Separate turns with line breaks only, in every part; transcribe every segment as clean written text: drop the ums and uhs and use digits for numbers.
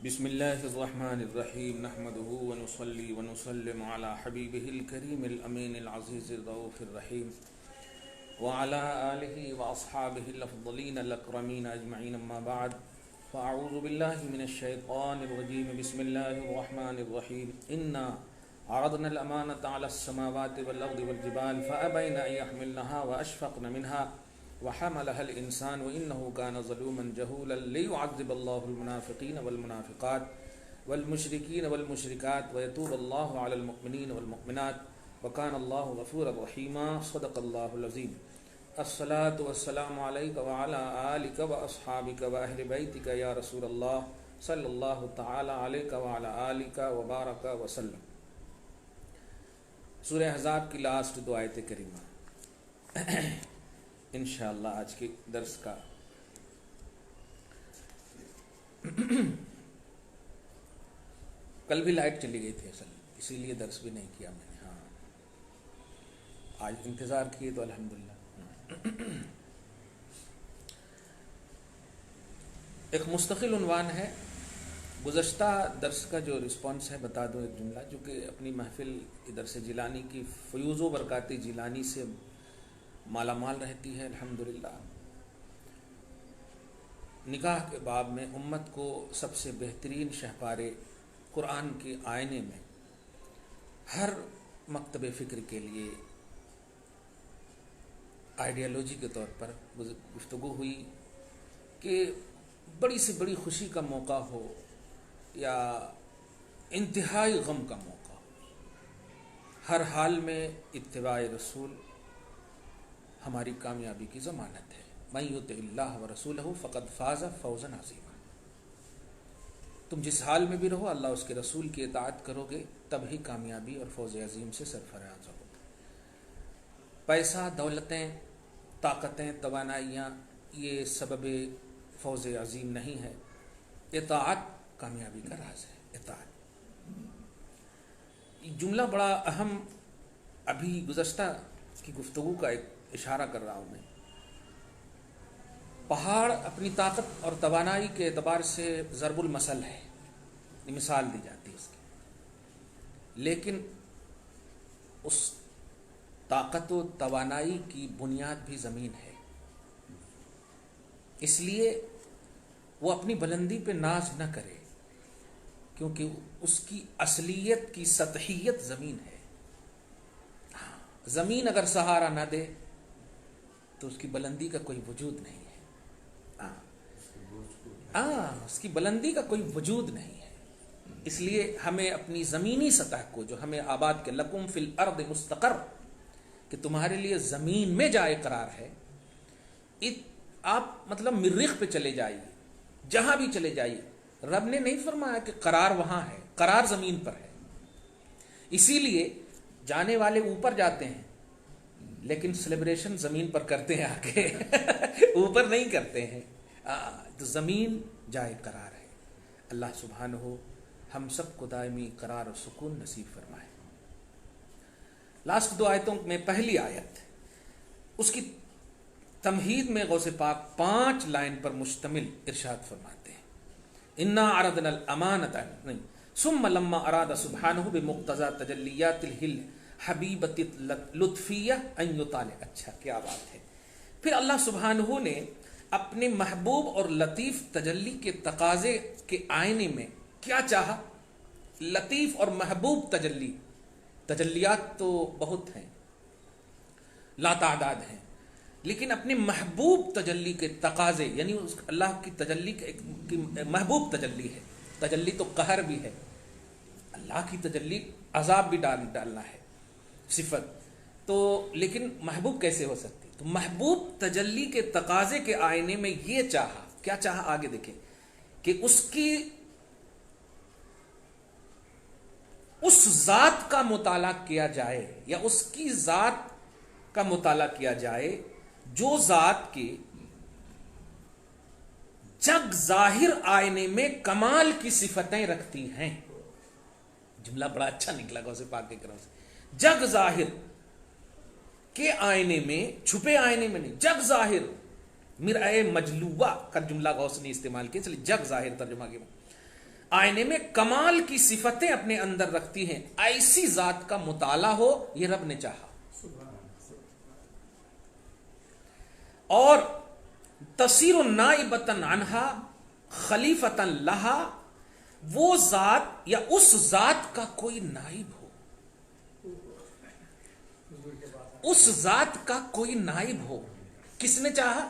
بسم الله الرحمن الرحيم نحمده ونصلي ونسلم على حبيبه الكريم الأمين العزيز الرؤوف الرحيم وعلى آله وأصحابه الأفضلين الأكرمين أجمعين أما بعد فأعوذ بالله من الشيطان الرجيم بسم الله الرحمن الرحيم إنا عرضنا الأمانة على السماوات والأرض والجبال فأبين أن يحملنها وأشفقن منها وحملها الإنسان وإنه كان ظلوما جهولا ليعذب الله المنافقين والمنافقات والمشركين والمشركات ويتوب الله على المؤمنين والمؤمنات وكان الله غفورا رحيما صدق الله العظيم. الصلاة والسلام عليك وعلى آلك وأصحابك وأهل بيتك يا رسول الله صلى الله تعالى عليك وعلى آلك وبارك وسلم. سورہ احزاب کی لاسٹ دو آیت کریمہ انشاءاللہ آج کے درس کا کل بھی لائٹ چلی گئی تھی اصل اسی لیے درس بھی نہیں کیا میں نے. ہاں آج انتظار کیے تو الحمدللہ. ایک مستقل عنوان ہے. گزشتہ درس کا جو رسپانس ہے بتا دوں ایک جملہ جو کہ اپنی محفل ادھر سے جیلانی کی فیوز و برکات جیلانی سے مالا مال رہتی ہے الحمدللہ. نکاح کے باب میں امت کو سب سے بہترین شہپارے قرآن کے آئینے میں ہر مکتب فکر کے لیے آئیڈیالوجی کے طور پر گفتگو ہوئی کہ بڑی سے بڑی خوشی کا موقع ہو یا انتہائی غم کا موقع ہو، ہر حال میں اتباع رسول ہماری کامیابی کی ضمانت ہے. من یطع اللہ ورسولہ فقد فاز فوزا عظیما. تم جس حال میں بھی رہو اللہ اس کے رسول کی اطاعت کرو گے تب ہی کامیابی اور فوز عظیم سے سرفراز ہو. پیسہ، دولتیں، طاقتیں، توانائیاں یہ سبب فوز عظیم نہیں ہے. اطاعت کامیابی کا راز ہے. اطاعت یہ جملہ بڑا اہم، ابھی گزشتہ کی گفتگو کا ایک اشارہ کر رہا ہوں میں. پہاڑ اپنی طاقت اور توانائی کے اعتبار سے ضرب المثل ہے، مثال دی جاتی ہے اس کی، لیکن اس طاقت و توانائی کی بنیاد بھی زمین ہے. اس لیے وہ اپنی بلندی پہ ناز نہ کرے کیونکہ اس کی اصلیت کی سطحیت زمین ہے. زمین اگر سہارا نہ دے تو اس کی بلندی کا کوئی وجود نہیں ہے. اس کی بلندی کا کوئی وجود نہیں ہے. اس لیے ہمیں اپنی زمینی سطح کو جو ہمیں آباد کے لکم فی الارض مستقر، کہ تمہارے لیے زمین میں جائے قرار ہے، آپ مطلب مریخ پہ چلے جائیے، جہاں بھی چلے جائیے. رب نے نہیں فرمایا کہ قرار وہاں ہے، قرار زمین پر ہے. اسی لیے جانے والے اوپر جاتے ہیں لیکن سیلیبریشن زمین پر کرتے ہیں، آگے اوپر نہیں کرتے ہیں. تو زمین جائے قرار ہے. اللہ سبحانہ ہو ہم سب کو دائمی قرار و سکون نصیب فرمائے. لاسٹ دو آیتوں میں پہلی آیت اس کی تمہید میں غوث پاک 5 لائن پر مشتمل ارشاد فرماتے ہیں. انا عرضنا الامانۃ نہیں ثم لما اراد سبحانہ بمقتضى تجلیات الہل حبیبت لطفیہ ان یطالع. اچھا کیا بات ہے. پھر اللہ سبحانہ نے اپنے محبوب اور لطیف تجلی کے تقاضے کے آئینے میں کیا چاہا؟ لطیف اور محبوب تجلی. تجلیات تو بہت ہیں، لا تعداد ہیں، لیکن اپنے محبوب تجلی کے تقاضے، یعنی اللہ کی تجلی کی محبوب تجلی ہے. تجلی تو قہر بھی ہے، اللہ کی تجلی عذاب بھی ڈالنا ہے صفت تو، لیکن محبوب کیسے ہو سکتی؟ تو محبوب تجلی کے تقاضے کے آئینے میں یہ چاہا. کیا چاہا؟ آگے دیکھیں کہ اس ذات کا مطالعہ کیا جائے یا اس کی ذات کا مطالعہ کیا جائے جو ذات کے جگ ظاہر آئینے میں کمال کی صفتیں رکھتی ہیں. جملہ بڑا اچھا نکلا غوث پاک کے کرم سے. جگ ظاہر کے آئینے میں، چھپے آئینے میں نہیں، جگ ظاہر مرآہ مجلوہ کا جملہ غوث نے استعمال کیا، چلیے جگ ظاہر ترجمہ کیا. آئینے میں کمال کی صفتیں اپنے اندر رکھتی ہیں، ایسی ذات کا مطالعہ ہو، یہ رب نے چاہا. اور تصیر نائبتن عنہا خلیفتن لہا، وہ ذات یا اس ذات کا کوئی نائب ہو، اس ذات کا کوئی نائب ہو. کس نے چاہا؟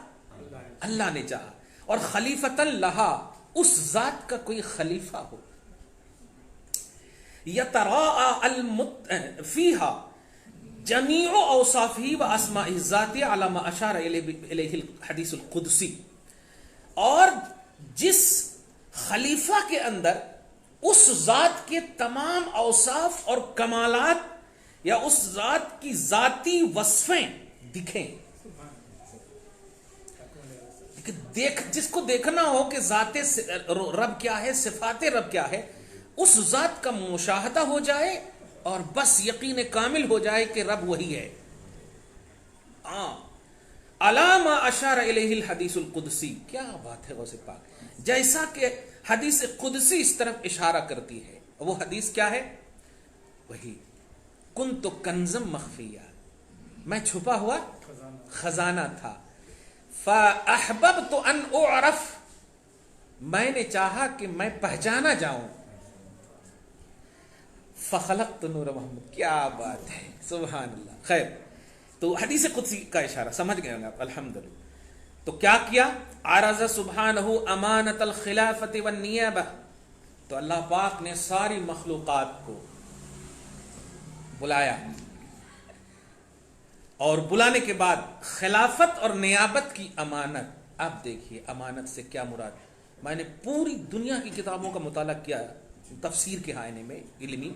اللہ نے چاہا. اور خلیفتن لہا، اس ذات کا کوئی خلیفہ ہو. یتراءى فیہا جمیع اوصافہ و اسماء الذات علی ما اشار الیہ الحدیث القدسی. اور جس خلیفہ کے اندر اس ذات کے تمام اوصاف اور کمالات یا اس ذات کی ذاتی وصفیں دکھیں، جس کو دیکھنا ہو کہ ذات رب کیا ہے، صفات رب کیا ہے، اس ذات کا مشاہدہ ہو جائے اور بس یقین کامل ہو جائے کہ رب وہی ہے. علامہ اشار الیہ الحدیث القدسی. کیا بات ہے غوث پاک، جیسا کہ حدیث قدسی اس طرف اشارہ کرتی ہے. وہ حدیث کیا ہے؟ وہی کنت کنزم مخفیہ، میں چھپا ہوا خزانہ تھا. فاحببت ان اعرف، میں نے چاہا کہ میں پہچانا جاؤں. فخلقت نور محمد. کیا بات ہے، سبحان اللہ. خیر، تو حدیث قدسی کا اشارہ سمجھ گئے ہوں آپ الحمدللہ. تو کیا کیا؟ عرض سبحانہ امانت الخلافت والنیابہ. تو اللہ پاک نے ساری مخلوقات کو بلایا، اور بلانے کے بعد خلافت اور نیابت کی امانت. اب دیکھیے امانت سے کیا مراد. میں نے پوری دنیا کی کتابوں کا مطالعہ کیا تفسیر کے آئینے میں علمی،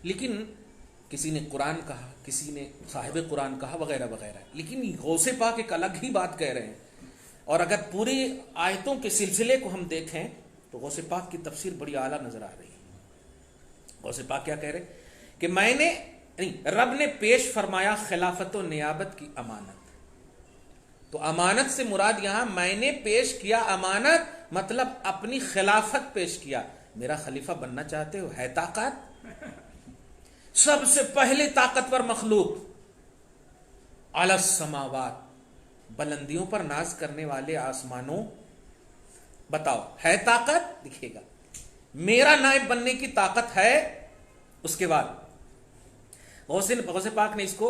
لیکن کسی نے قرآن کہا، کسی نے صاحب قرآن کہا، وغیرہ وغیرہ، لیکن غوث پاک ایک الگ ہی بات کہہ رہے ہیں. اور اگر پوری آیتوں کے سلسلے کو ہم دیکھیں تو غوث پاک کی تفسیر بڑی اعلیٰ نظر آ رہی ہے. غوث پاک کیا کہہ رہے کہ میں نے رب نے پیش فرمایا خلافت و نیابت کی امانت. تو امانت سے مراد یہاں میں نے پیش کیا امانت، مطلب اپنی خلافت پیش کیا. میرا خلیفہ بننا چاہتے ہو؟ ہے طاقت؟ سب سے پہلے طاقتور مخلوق علی السماوات، بلندیوں پر ناز کرنے والے آسمانوں. بتاؤ ہے طاقت؟ دکھے گا. میرا نائب بننے کی طاقت ہے. اس کے بعد غوث پاک نے اس کو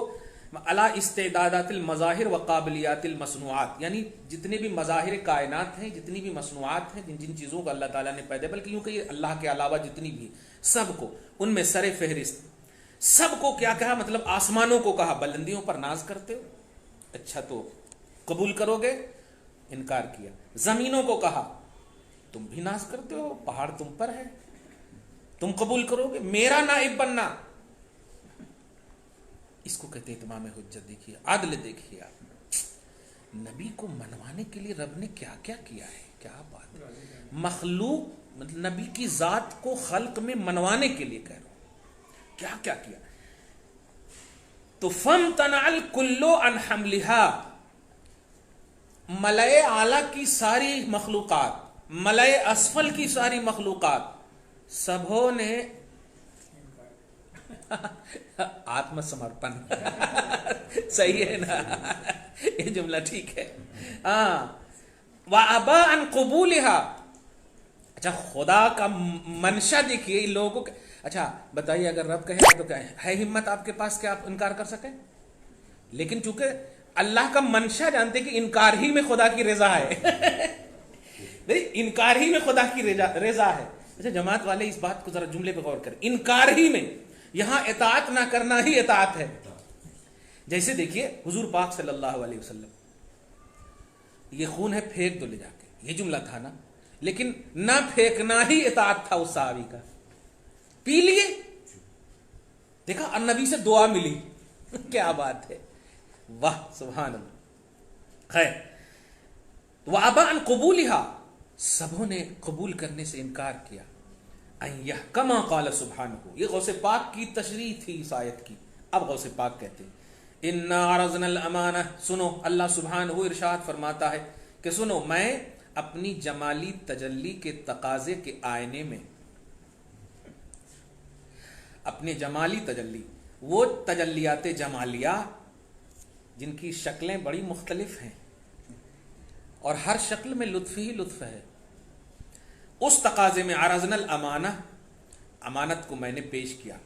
علی استعدادات المظاہر و قابلیات المصنوعات، یعنی جتنے بھی مظاہر کائنات ہیں، جتنی بھی مصنوعات ہیں، جن چیزوں کو اللہ تعالیٰ نے پیدا، بلکہ یوں کہ یہ اللہ کے علاوہ جتنی بھی سب کو، ان میں سر فہرست سب کو کیا کہا؟ مطلب آسمانوں کو کہا بلندیوں پر ناز کرتے ہو، اچھا تو قبول کرو گے؟ انکار کیا. زمینوں کو کہا تم بھی ناز کرتے ہو، پہاڑ تم پر ہے، تم قبول کرو گے؟ میرا نائب بننا، اس کو کہتے ہیں اتمام حجت. دیکھیے عدل، دیکھیے آپ نبی کو منوانے کے لیے رب نے کیا کیا کیا ہے. کیا بات ہے، مخلوق نبی کی ذات کو خلق میں منوانے کے لیے کہہ رہا ہوں کیا کیا کیا. تو فامتنع الکل عن حملها، ملائے اعلیٰ کی ساری مخلوقات، ملائے اسفل کی ساری مخلوقات، سبوں نے آتم سمرپن. صحیح ہے نا یہ جملہ؟ ٹھیک ہے. وابا ان قبولها. اچھا خدا کا منشا دیکھیے ان لوگوں کو. اچھا بتائیے اگر رب کہے تو کیا ہے ہمت آپ کے پاس کہ آپ انکار کر سکیں؟ لیکن چونکہ اللہ کا منشا جانتے کہ انکار ہی میں خدا کی رضا ہے. انکار ہی میں خدا کی رضا ہے. اچھا جماعت والے اس بات کو ذرا جملے پہ غور کریں. انکار ہی میں، یہاں اطاعت نہ کرنا ہی اطاعت ہے. جیسے دیکھیے حضور پاک صلی اللہ علیہ وسلم، یہ خون ہے پھینک دو لے جا کے، یہ جملہ تھا نا، لیکن نہ پھینکنا ہی اطاعت تھا اس صحابی کا. پی لیے، دیکھا النبی سے دعا ملی. کیا بات ہے، واہ سبحان اللہ. خیر، وابا ان قبولها، سبوں نے قبول کرنے سے انکار کیا. کما قال سبحانہ، یہ غوث پاک کی تشریح تھی اس آیت کی. اب غوث پاک کہتے ہیں انا عرضنا الامانہ. سنو اللہ سبحانہ ارشاد فرماتا ہے کہ سنو میں اپنی جمالی تجلی کے تقاضے کے آئینے میں، اپنے جمالی تجلی، وہ تجلیات جمالیہ جن کی شکلیں بڑی مختلف ہیں اور ہر شکل میں لطف ہی لطف ہے، اس تقاضے میں عرضنا الامانہ، امانت کو میں نے پیش کیا،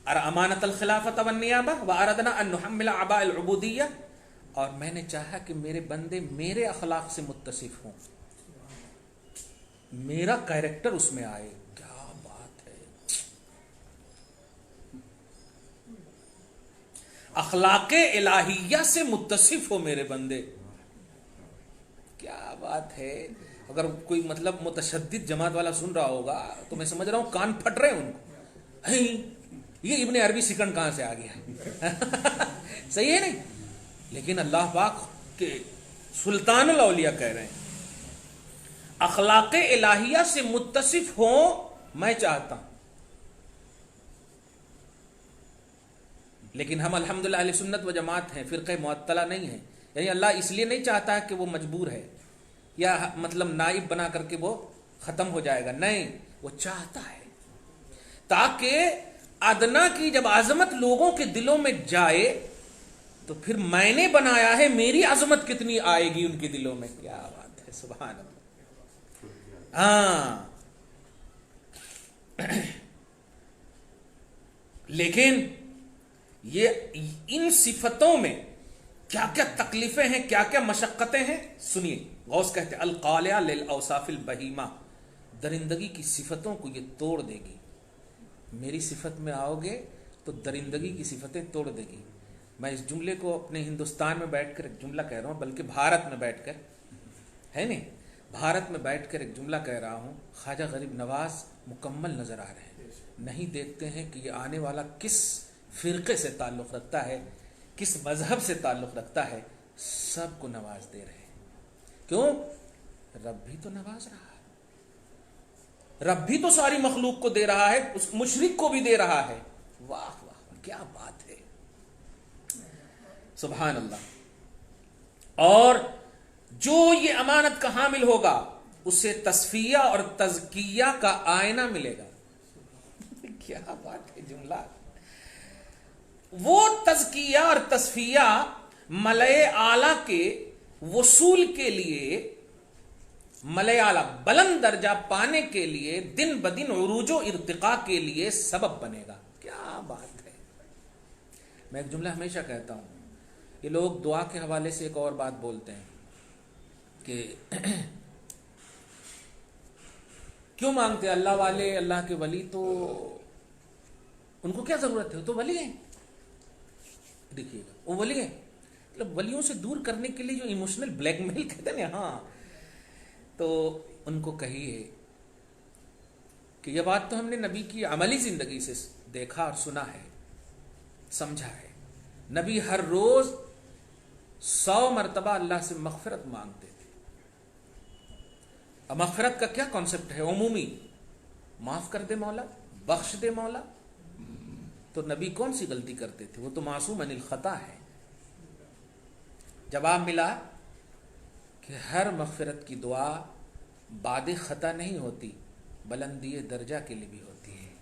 امانت الخلافت والنیابہ واردنا ان نحمل اعباء العبودیہ، اور میں نے چاہا کہ میرے بندے میرے اخلاق سے متصف ہوں، میرا کیریکٹر اس میں آئے. کیا بات ہے، اخلاق الہیہ سے متصف ہو میرے بندے. کیا بات ہے. اگر کوئی مطلب متشدد جماعت والا سن رہا ہوگا تو میں سمجھ رہا ہوں کان پھٹ رہے ہیں ان کو، یہ ابن عربی سیکنڈ کہاں سے آ گیا ہے. صحیح ہے نہیں؟ لیکن اللہ پاک کے سلطان الاولیاء کہہ رہے ہیں اخلاق الہیہ سے متصف ہوں میں چاہتا ہوں. لیکن ہم الحمدللہ اہل سنت و جماعت ہیں، فرقہ معطلہ نہیں ہیں. یعنی اللہ اس لیے نہیں چاہتا کہ وہ مجبور ہے یا مطلب نائب بنا کر کے وہ ختم ہو جائے گا، نہیں، وہ چاہتا ہے تاکہ ادنا کی جب عظمت لوگوں کے دلوں میں جائے تو پھر میں نے بنایا ہے، میری عظمت کتنی آئے گی ان کے دلوں میں. کیا بات ہے، سبحان اللہ. ہاں لیکن یہ ان صفتوں میں کیا کیا تکلیفیں ہیں، کیا کیا مشقتیں ہیں، سنیے. غوث کہتے ہیں القالع للاوصاف البہیمہ، درندگی کی صفتوں کو یہ توڑ دے گی. میری صفت میں آؤ گے تو درندگی کی صفتیں توڑ دے گی. میں اس جملے کو اپنے ہندوستان میں بیٹھ کر ایک جملہ کہہ رہا ہوں، بلکہ بھارت میں بیٹھ کر ہے نہیں، بھارت میں بیٹھ کر ایک جملہ کہہ رہا ہوں. خواجہ غریب نواز مکمل نظر آ رہے ہیں، نہیں دیکھتے ہیں کہ یہ آنے والا کس فرقے سے تعلق رکھتا ہے، کس مذہب سے تعلق رکھتا ہے، سب کو نواز دے رہے ہیں. کیوں؟ رب بھی تو نواز رہا ہے، رب بھی تو ساری مخلوق کو دے رہا ہے، اس مشرک کو بھی دے رہا ہے. واہ واہ، کیا بات ہے، سبحان اللہ. اور جو یہ امانت کا حامل ہوگا اسے تصفیہ اور تزکیہ کا آئینہ ملے گا. کیا بات ہے جملہ. وہ تزکیہ اور تصفیہ ملئ اعلیٰ کے وصول کے لیے، ملئ اعلیٰ بلند درجہ پانے کے لیے، دن بدن عروج و ارتقاء کے لیے سبب بنے گا. کیا بات ہے. میں ایک جملہ ہمیشہ کہتا ہوں، یہ لوگ دعا کے حوالے سے ایک اور بات بولتے ہیں کہ کیوں مانگتے اللہ والے، اللہ کے ولی تو ان کو کیا ضرورت ہے، وہ تو ولی ہیں. دیکھیے گا وہ ولی ہیں، مطلب ولیوں سے دور کرنے کے لیے جو ایموشنل بلیک میل کہتے ہیں نا، ہاں، تو ان کو کہیے کہ یہ بات تو ہم نے نبی کی عملی زندگی سے دیکھا اور سنا ہے، سمجھا ہے. نبی ہر روز 100 مرتبہ اللہ سے مغفرت مانگتے تھے. اب مغفرت کا کیا کانسیپٹ ہے؟ عمومی، معاف کر دے مولا، بخش دے مولا. تو نبی کون سی غلطی کرتے تھے؟ وہ تو معصوم عن الخطا ہے. جواب ملا کہ ہر مغفرت کی دعا بعد خطا نہیں ہوتی، بلندی درجہ کے لیے بھی ہوتی ہے.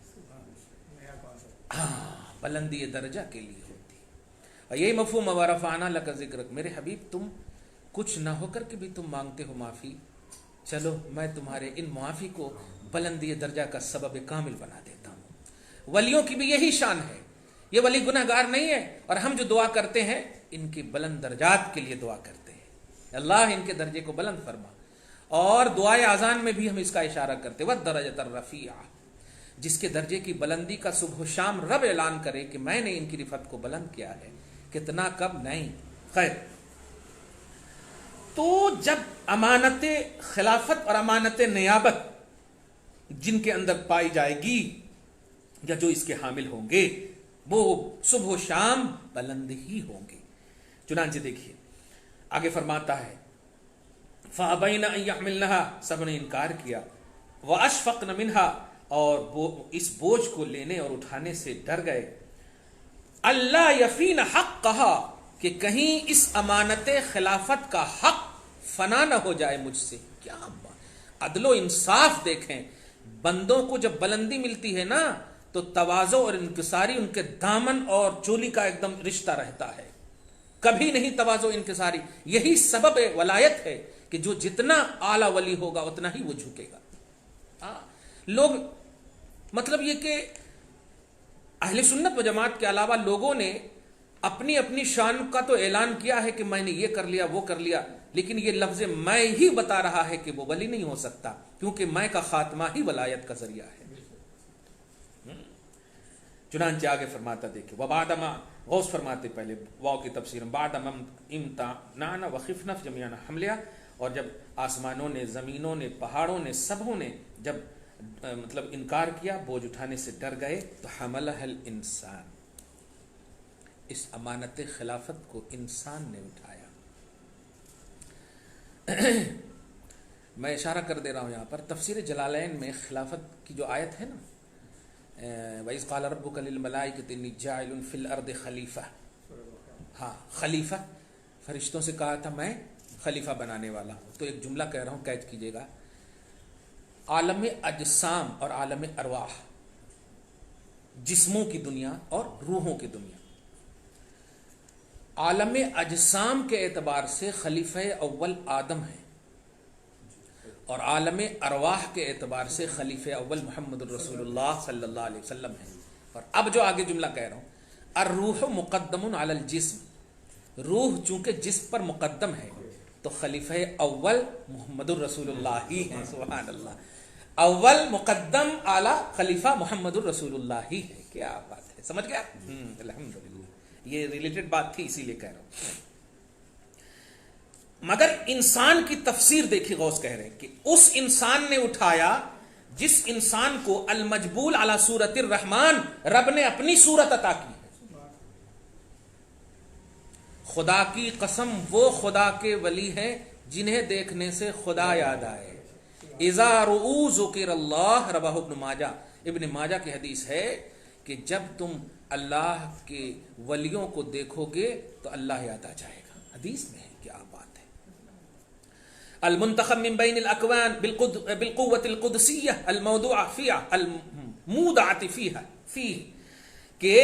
ہاں، بلندی درجہ کے لیے ہوتی ہے. اور یہی مفہوم ورفعنا لک ذکرک، میرے حبیب تم کچھ نہ ہو کر کے بھی تم مانگتے ہو معافی، چلو میں تمہارے ان معافی کو بلندی درجہ کا سبب کامل بنا دیتا ہوں. ولیوں کی بھی یہی شان ہے. یہ ولی گناہ گار نہیں ہے، اور ہم جو دعا کرتے ہیں ان کے بلند درجات کے لیے دعا کرتے ہیں، اللہ ان کے درجے کو بلند فرما. اور دعائے اذان میں بھی ہم اس کا اشارہ کرتے والدرجۃ الرفیعہ، جس کے درجے کی بلندی کا صبح و شام رب اعلان کرے کہ میں نے ان کی رفعت کو بلند کیا ہے. کتنا، کب، نہیں. خیر، تو جب امانت خلافت اور امانت نیابت جن کے اندر پائی جائے گی یا جو اس کے حامل ہوں گے وہ صبح و شام بلند ہی ہوں گے. چنانچہ دیکھیے آگے فرماتا ہے فَأَبَيْنَ أَن يَحْمِلْنَهَا، سب نے انکار کیا، وَأَشْفَقْنَ مِنْهَا، اور وہ اس بوجھ کو لینے اور اٹھانے سے ڈر گئے. اللہ یفین حق کہا کہ کہیں اس امانت خلافت کا حق فنا نہ ہو جائے مجھ سے. کیا عدل و انصاف دیکھیں. بندوں کو جب بلندی ملتی ہے نا تو تواضع اور انکساری ان کے دامن اور چولی کا ایک دم رشتہ رہتا ہے, کبھی نہیں تواضع انکساری. یہی سبب ولایت ہے کہ جو جتنا اعلیٰ ولی ہوگا اتنا ہی وہ جھکے گا. لوگ مطلب یہ کہ اہل سنت و جماعت کے علاوہ لوگوں نے اپنی اپنی شان کا تو اعلان کیا ہے کہ میں نے یہ کر لیا وہ کر لیا, لیکن یہ لفظ میں ہی بتا رہا ہے کہ وہ ولی نہیں ہو سکتا, کیونکہ میں کا خاتمہ ہی ولایت کا ذریعہ ہے. چنانچہ آگے فرماتا دیکھیں وبعدما, غوث فرماتے پہلے واو کی تفسیر بعدما امتنعنا وخفنا جميعا حملها, اور جب آسمانوں نے, زمینوں نے, پہاڑوں نے, سبوں نے جب مطلب انکار کیا, بوجھ اٹھانے سے ڈر گئے, تو حملها الانسان, اس امانت خلافت کو انسان نے اٹھایا. میں اشارہ کر دے رہا ہوں یہاں پر تفسیر جلالین میں خلافت کی جو آیت ہے نا, وَإِذْ قَالَ رَبُّكَ لِلْمَلَائِكَةِ إِنِّي جَاعِلٌ فِي الْأَرْضِ خلیفہ. ہاں خلیفہ, فرشتوں سے کہا تھا میں خلیفہ بنانے والا ہوں. تو ایک جملہ کہہ رہا ہوں, قید کیجئے گا. عالم اجسام اور عالم ارواح, جسموں کی دنیا اور روحوں کی دنیا, عالم اجسام کے اعتبار سے خلیفہ اول آدم ہے, اور عالم ارواح کے اعتبار سے خلیفہ اول محمد الرسول اللہ صلی اللہ علیہ وسلم ہے. اور اب جو آگے جملہ کہہ رہا ہوں, الروح مقدم علی الجسم, روح چونکہ جسم پر مقدم ہے تو خلیفہ اول محمد الرسول اللہ ہی ہے. سبحان اللہ, اول مقدم اعلی خلیفہ محمد الرسول اللہ ہی ہے. کیا بات ہے, سمجھ گیا؟ الحمدللہ, یہ ریلیٹڈ بات تھی اسی لیے کہہ رہا ہوں. مگر انسان کی تفسیر دیکھی, غوث کہہ رہے ہیں کہ اس انسان نے اٹھایا جس انسان کو المجبول علی صورت الرحمن, رب نے اپنی صورت عطا کی ہے. خدا کی قسم, وہ خدا کے ولی ہیں جنہیں دیکھنے سے خدا یاد آئے. اذا رؤوا ذکر اللہ, رواہ ابن ماجہ, ابن ماجہ کی حدیث ہے کہ جب تم اللہ کے ولیوں کو دیکھو گے تو اللہ یاد آ جائے گا. حدیث میں ہے. کیا بات ہے. المنتخب من بین الاکوان بالقوة القدسیہ الموضوع فیہا المودعۃ فیہا فیہ, کہ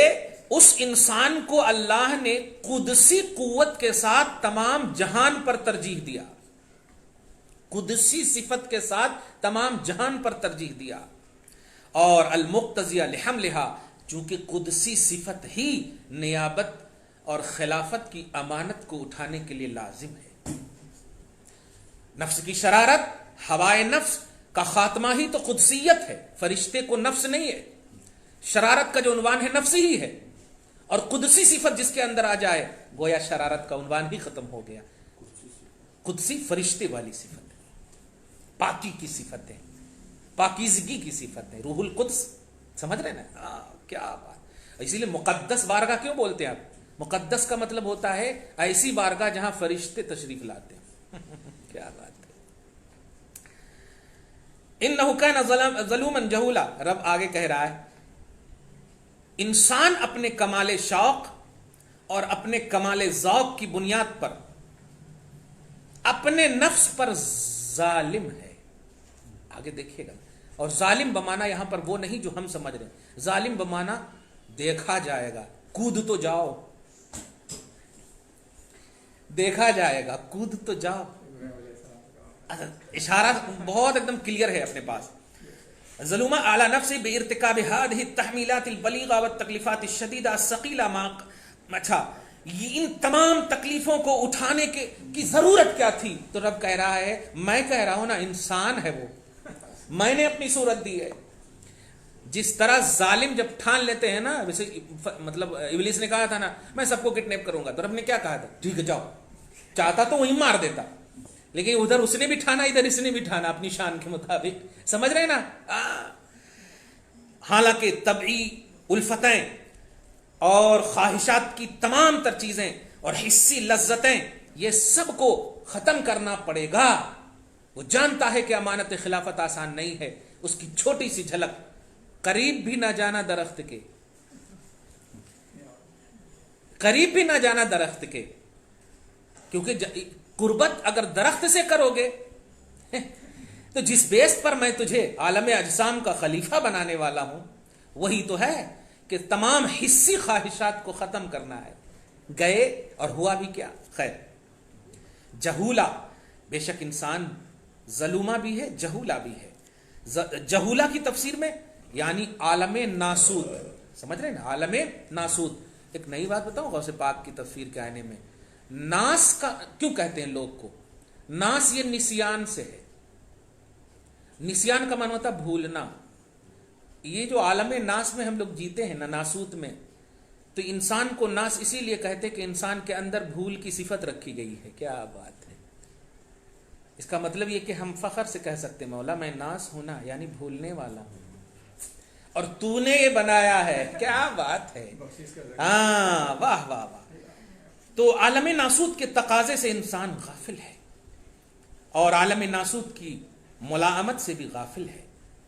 اس انسان کو اللہ نے قدسی قوت کے ساتھ تمام جہان پر ترجیح دیا, قدسی صفت کے ساتھ تمام جہان پر ترجیح دیا. اور المقتضیہ لحملہا, چونکہ قدسی صفت ہی نیابت اور خلافت کی امانت کو اٹھانے کے لیے لازم ہے. نفس کی شرارت, ہوائے نفس کا خاتمہ ہی تو قدسیت ہے, فرشتے کو نفس نہیں ہے. شرارت کا جو عنوان ہے نفس ہی ہے, اور قدسی صفت جس کے اندر آ جائے گویا شرارت کا عنوان ہی ختم ہو گیا. قدسی فرشتے والی صفت ہے, پاکی کی صفت ہے, پاکیزگی کی صفت ہے, روح القدس. سمجھ رہے نا؟ کیا بات. اسی لیے مقدس بارگاہ کیوں بولتے ہیں آپ؟ مقدس کا مطلب ہوتا ہے ایسی بارگاہ جہاں فرشتے تشریف لاتے ہیں. کیا بات ہے. انہ کان ظلوما جہولا, رب آگے کہہ رہا ہے انسان اپنے کمال شوق اور اپنے کمال ذوق کی بنیاد پر اپنے نفس پر ظالم ہے. آگے دیکھیے گا. اور ظالم بمانا یہاں پر وہ نہیں جو ہم سمجھ رہے ہیں. ظالم بمانا دیکھا جائے گا, کود تو جاؤ, دیکھا جائے گا, کود تو جاؤ. اشارہ بہت ایک دم کلیئر ہے اپنے پاس. ظلم اعلی نفس بارتکاب هذه التحمیلات البلیغہ والتکلیفات الشدیدہ الثقیلہ. اچھا, ان تمام تکلیفوں کو اٹھانے کی ضرورت کیا تھی؟ تو رب کہہ رہا ہے, میں کہہ رہا ہوں نا, انسان ہے وہ, میں نے اپنی صورت دی ہے. جس طرح ظالم جب ٹھان لیتے ہیں نا, ویسے مطلب ابلیس نے کہا تھا نا میں سب کو کڈنیپ کروں گا, تو رب نے کیا کہا تھا؟ ٹھیک ہے جاؤ. چاہتا تو وہیں مار دیتا, لیکن ادھر اس نے بھی ٹھانا, ادھر اس نے بھی ٹھانا اپنی شان کے مطابق. سمجھ رہے نا؟ حالانکہ طبعی الفتیں اور خواہشات کی تمام تر چیزیں اور حسی لذتیں, یہ سب کو ختم کرنا پڑے گا. وہ جانتا ہے کہ امانت خلافت آسان نہیں ہے. اس کی چھوٹی سی جھلک, قریب بھی نہ جانا درخت کے, قریب بھی نہ جانا درخت کے, کیونکہ قربت اگر درخت سے کرو گے تو جس بیس پر میں تجھے عالم اجسام کا خلیفہ بنانے والا ہوں وہی تو ہے کہ تمام حسی خواہشات کو ختم کرنا ہے. گئے اور ہوا بھی کیا؟ خیر. جہولا، بے شک انسان ظلومہ بھی ہے جہولا بھی ہے. جہولا کی تفسیر میں یعنی عالم ناسوت، سمجھ رہے ہیں نا، عالم ناسوت. ایک نئی بات بتاؤں غوث پاک کی تفسیر کے آئینے میں، ناس کا کیوں کہتے ہیں لوگ کو؟ ناس یہ نسیان سے ہے. نسیان کا معنی ہوتا ہے بھولنا. یہ جو عالم ناس میں ہم لوگ جیتے ہیں نا، ناسوت میں، تو انسان کو ناس اسی لیے کہتے کہ انسان کے اندر بھول کی صفت رکھی گئی ہے. کیا بات ہے! اس کا مطلب یہ کہ ہم فخر سے کہہ سکتے مولا میں ناس ہوں نا، یعنی بھولنے والا ہوں، اور تو نے یہ بنایا ہے. کیا بات ہے! ہاں، واہ واہ واہ. تو عالم ناسوت کے تقاضے سے انسان غافل ہے، اور عالم ناسوت کی ملائمت سے بھی غافل ہے،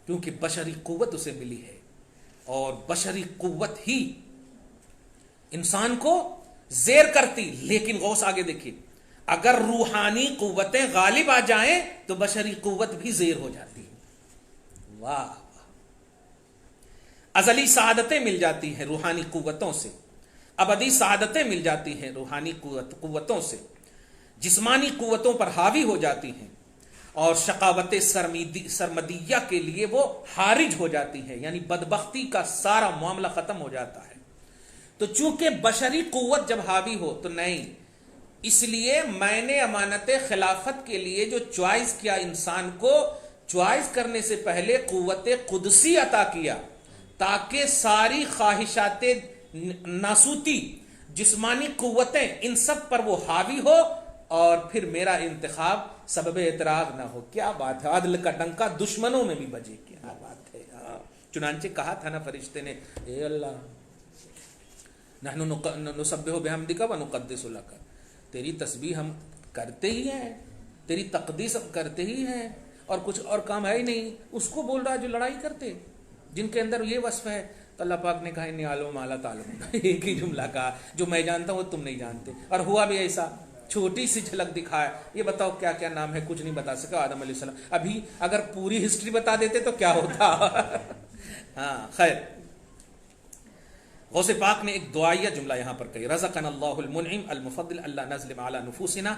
کیونکہ بشری قوت اسے ملی ہے، اور بشری قوت ہی انسان کو زیر کرتی. لیکن غوث آگے دیکھیے، اگر روحانی قوتیں غالب آ جائیں تو بشری قوت بھی زیر ہو جاتی ہے. واہ! ازلی سعادتیں مل جاتی ہیں روحانی قوتوں سے، ابدی سعادتیں مل جاتی ہیں روحانی قوتوں سے، جسمانی قوتوں پر حاوی ہو جاتی ہیں، اور شقاوت سرمدیہ کے لیے وہ خارج ہو جاتی ہیں، یعنی بدبختی کا سارا معاملہ ختم ہو جاتا ہے. تو چونکہ بشری قوت جب حاوی ہو تو نہیں، اس لیے میں نے امانت خلافت کے لیے جو چوائس کیا، انسان کو چوائس کرنے سے پہلے قوت قدسی عطا کیا، تاکہ ساری خواہشات ناسوتی، جسمانی قوتیں، ان سب پر وہ حاوی ہو، اور پھر میرا انتخاب سبب اعتراض نہ ہو. کیا بات ہے! عدل کا ڈنکا دشمنوں میں بھی بجے. کیا بات ہے! چنانچہ کہا تھا نا فرشتے نے، اے اللہ نحن نسبح بحمدک ونقدس لک، تیری تسبیح ہم کرتے ہی ہیں، تیری تقدیس ہم کرتے ہی ہیں، اور کچھ اور کام ہے ہی نہیں. اس کو بول رہا جو لڑائی کرتے، جن کے اندر یہ وصف ہے. تو اللہ پاک نے کہا انی عالم ما لا تعلمون. ایک ہی جملہ کہا، جو میں جانتا ہوں وہ تم نہیں جانتے. اور ہوا بھی ایسا، چھوٹی سی جھلک دکھایا. یہ بتاؤ کیا کیا نام ہے؟ کچھ نہیں بتا سکا آدم علیہ السلام. ابھی اگر پوری ہسٹری بتا دیتے تو کیا ہوتا. ہاں خیر. غوث پاک نے ایک دعائیہ جملہ یہاں پر کہی، رزقنا اللہ المنعم المفضل اللہ نظلم علی نفوسنا.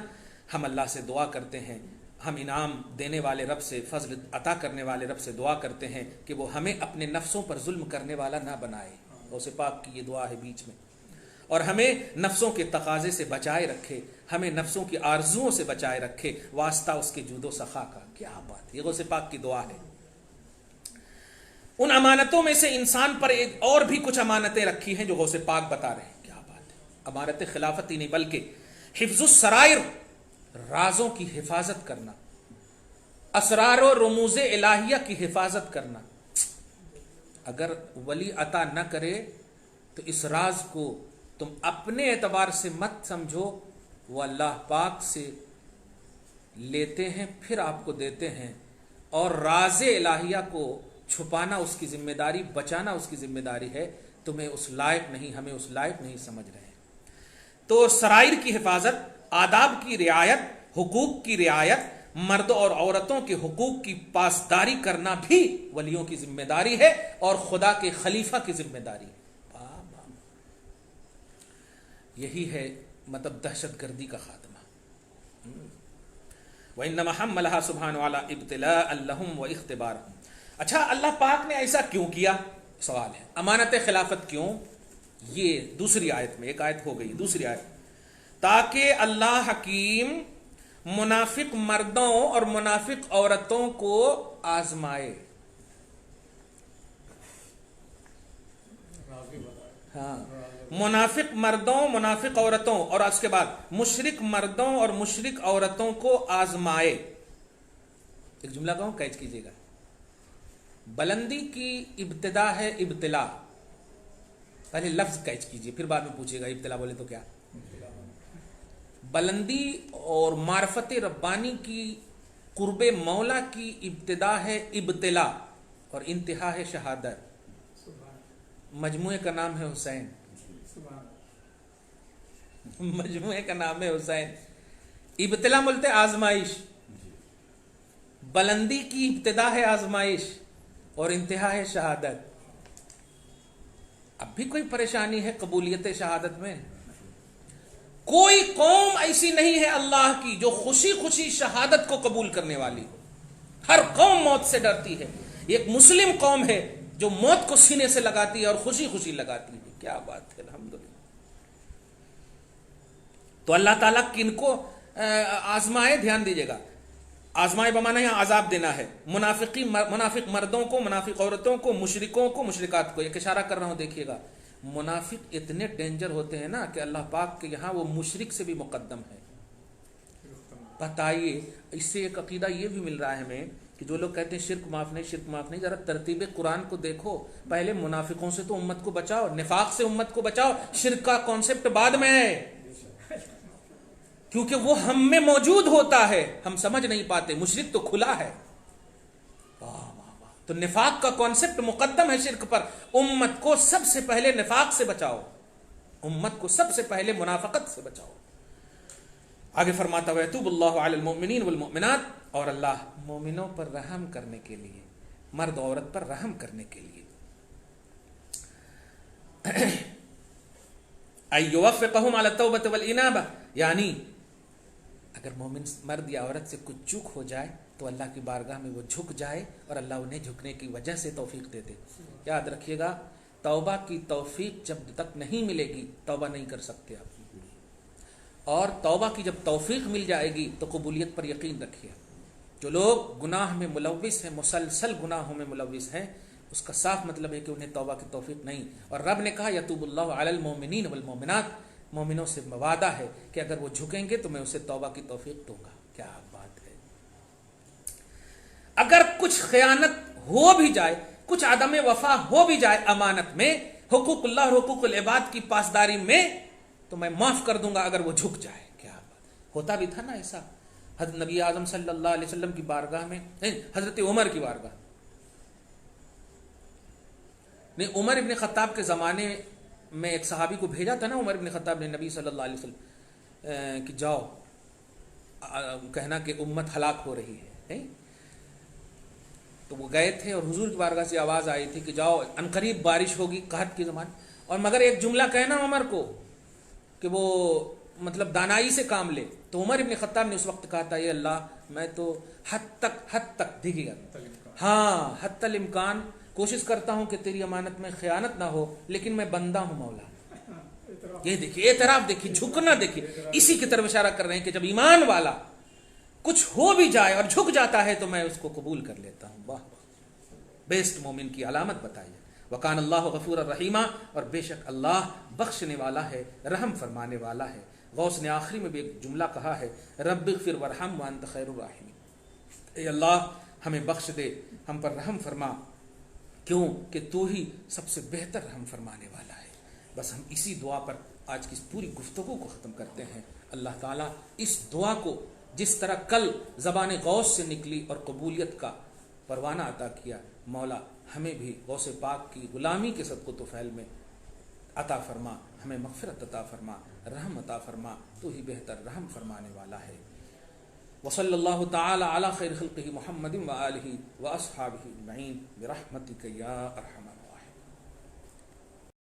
ہم اللہ سے دعا کرتے ہیں، ہم انعام دینے والے رب سے، فضل عطا کرنے والے رب سے دعا کرتے ہیں کہ وہ ہمیں اپنے نفسوں پر ظلم کرنے والا نہ بنائے. غوث پاک کی یہ دعا ہے بیچ میں. اور ہمیں نفسوں کے تقاضے سے بچائے رکھے، ہمیں نفسوں کی آرزوؤں سے بچائے رکھے، واسطہ اس کے جود و سخا کا. کیا بات ہے! یہ غوث پاک کی دعا ہے. ان امانتوں میں سے انسان پر ایک اور بھی کچھ امانتیں رکھی ہیں جو غوث پاک بتا رہے ہیں. کیا بات ہے! امانت خلافت ہی نہیں بلکہ حفظ السرائر، رازوں کی حفاظت کرنا، اسرار و رموز الہیہ کی حفاظت کرنا. اگر ولی عطا نہ کرے تو اس راز کو تم اپنے اعتبار سے مت سمجھو، وہ اللہ پاک سے لیتے ہیں پھر آپ کو دیتے ہیں. اور راز الہیہ کو چھپانا اس کی ذمہ داری، بچانا اس کی ذمہ داری ہے. تمہیں اس لائق نہیں، ہمیں اس لائق نہیں سمجھ رہے ہیں. تو سرائر کی حفاظت، آداب کی رعایت، حقوق کی رعایت، مرد اور عورتوں کے حقوق کی پاسداری کرنا بھی ولیوں کی ذمہ داری ہے اور خدا کے خلیفہ کی ذمہ داری. یہی ہے مطلب دہشت گردی کا خاتمہ. وَإِنَّمَا حَمَّلَهَا سُبْحَانَهُ عَلَىٰ ابْتِلَاءً لَهُمْ وَإِخْتِبَارًا. اچھا اللہ پاک نے ایسا کیوں کیا؟ سوال ہے. امانت خلافت کیوں؟ یہ دوسری آیت میں، ایک آیت ہو گئی، دوسری آیت، تاکہ اللہ حکیم منافق مردوں اور منافق عورتوں کو آزمائے. ہاں، منافق مردوں، منافق عورتوں، اور اس کے بعد مشرک مردوں اور مشرک عورتوں کو آزمائے. ایک جملہ کہوں، کیچ کیجیے گا. بلندی کی ابتدا ہے ابتلا. پہلے لفظ کیچ کیجیے، پھر بعد میں پوچھیے گا ابتلا بولے تو کیا. بلندی اور معرفت ربانی کی، قرب مولا کی ابتدا ہے ابتلا، اور انتہا ہے شہادت. مجموعے کا نام ہے حسین. مجموعے کا نام ہے حسین. ابتلا بولتے آزمائش. بلندی کی ابتدا ہے آزمائش اور انتہا ہے شہادت. اب بھی کوئی پریشانی ہے قبولیت شہادت میں؟ کوئی قوم ایسی نہیں ہے اللہ کی جو خوشی خوشی شہادت کو قبول کرنے والی ہو. ہر قوم موت سے ڈرتی ہے. ایک مسلم قوم ہے جو موت کو سینے سے لگاتی ہے اور خوشی خوشی لگاتی ہے. کیا بات ہے، الحمدللہ. تو اللہ تعالیٰ کن کو آزمائے؟ دھیان دیجیے گا، آزمائے بمانا یہاں عذاب دینا ہے. منافق مردوں کو، منافق عورتوں کو، مشرکوں کو، مشرکات کو. ایک اشارہ کر رہا ہوں، دیکھیے گا. منافق اتنے ڈینجر ہوتے ہیں نا کہ اللہ پاک کے یہاں وہ مشرک سے بھی مقدم ہے. بتائیے، اس سے ایک عقیدہ یہ بھی مل رہا ہے ہمیں کہ جو لوگ کہتے ہیں شرک معاف نہیں، شرک معاف نہیں، ذرا ترتیب قرآن کو دیکھو. پہلے منافقوں سے تو امت کو بچاؤ، نفاق سے امت کو بچاؤ، شرک کا کانسیپٹ بعد میں ہے، کیونکہ وہ ہم میں موجود ہوتا ہے، ہم سمجھ نہیں پاتے. مشرک تو کھلا ہے. تو نفاق کا کانسیپٹ مقدم ہے شرک پر. امت کو سب سے پہلے نفاق سے بچاؤ، امت کو سب سے پہلے منافقت سے بچاؤ. آگے فرماتا ہوا یتوب اللہ علی المؤمنین والمؤمنات، اور اللہ مومنوں پر رحم کرنے کے لیے، مرد عورت پر رحم کرنے کے لیے. ایوفقہم علی التوبۃ والانابہ، یعنی اگر مومن مرد یا عورت سے کچھ چوک ہو جائے تو اللہ کی بارگاہ میں وہ جھک جائے اور اللہ انہیں جھکنے کی وجہ سے توفیق دے دے. یاد رکھیے گا، توبہ کی توفیق جب تک نہیں ملے گی توبہ نہیں کر سکتے آپ. اور توبہ کی جب توفیق مل جائے گی تو قبولیت پر یقین رکھیے. جو لوگ گناہ میں ملوث ہیں، مسلسل گناہوں میں ملوث ہیں، اس کا صاف مطلب ہے کہ انہیں توبہ کی توفیق نہیں. اور رب نے کہا یتوب اللہ علی المؤمنین والمؤمنات، مومنوں سے وعدہ ہے کہ اگر وہ جھکیں گے تو میں اسے توبہ کی توفیق دوں گا. کیا بات ہے. اگر کچھ خیانت ہو بھی جائے، کچھ عدم وفا ہو بھی جائے امانت میں، حقوق اللہ اور حقوق العباد کی پاسداری میں، تو میں معاف کر دوں گا اگر وہ جھک جائے. کیا بات. ہوتا بھی تھا نا ایسا. حضرت نبی اعظم صلی اللہ علیہ وسلم کی بارگاہ میں، حضرت عمر کی بارگاہ نے عمر ابن خطاب کے زمانے میں ایک صحابی کو بھیجا تھا نا عمر ابن خطاب نے نبی صلی اللہ علیہ وسلم کہ جاؤ کہنا کہ امت ہلاک ہو رہی ہے. تو وہ گئے تھے اور حضور کی بارگاہ سے آواز آئی تھی کہ جاؤ عنقریب بارش ہوگی، قحط کے زمانے. اور مگر ایک جملہ کہنا عمر کو کہ وہ مطلب دانائی سے کام لے. تو عمر ابن خطاب نے اس وقت کہا تھا، اے اللہ میں تو حد تک دیکھیے گا، ہاں حتی الامکان کوشش کرتا ہوں کہ تیری امانت میں خیانت نہ ہو، لیکن میں بندہ ہوں مولا. یہ دیکھیے اعتراف، دیکھیے جھکنا، دیکھیے اسی کی طرف اشارہ کر رہے ہیں کہ جب ایمان والا کچھ ہو بھی جائے اور جھک جاتا ہے تو میں اس کو قبول کر لیتا ہوں. واہ بیسٹ مومن کی علامت بتائیے. وکان اللہ غفور الرحیمہ، اور بے شک اللہ بخشنے والا ہے، رحم فرمانے والا ہے. غوث نے آخری میں بھی ایک جملہ کہا ہے، رب اغفر وارحم وانت خیر الراحمین. اے اللہ ہمیں بخش دے، ہم پر رحم فرما، کیوں کہ تو ہی سب سے بہتر رحم فرمانے والا ہے. بس ہم اسی دعا پر آج کی اس پوری گفتگو کو ختم کرتے ہیں. اللہ تعالیٰ اس دعا کو جس طرح کل زبان غوث سے نکلی اور قبولیت کا پروانہ عطا کیا، مولا ہمیں بھی غوث پاک کی غلامی کے صدقہ طفیل میں عطا فرما، ہمیں مغفرت عطا فرما، رحم عطا فرما. تو ہی بہتر رحم فرمانے والا ہے. وصلی اللہ تعالی علی خیر خلقہ محمد وآلہ واصحابہ اجمعین برحمتک یا ارحم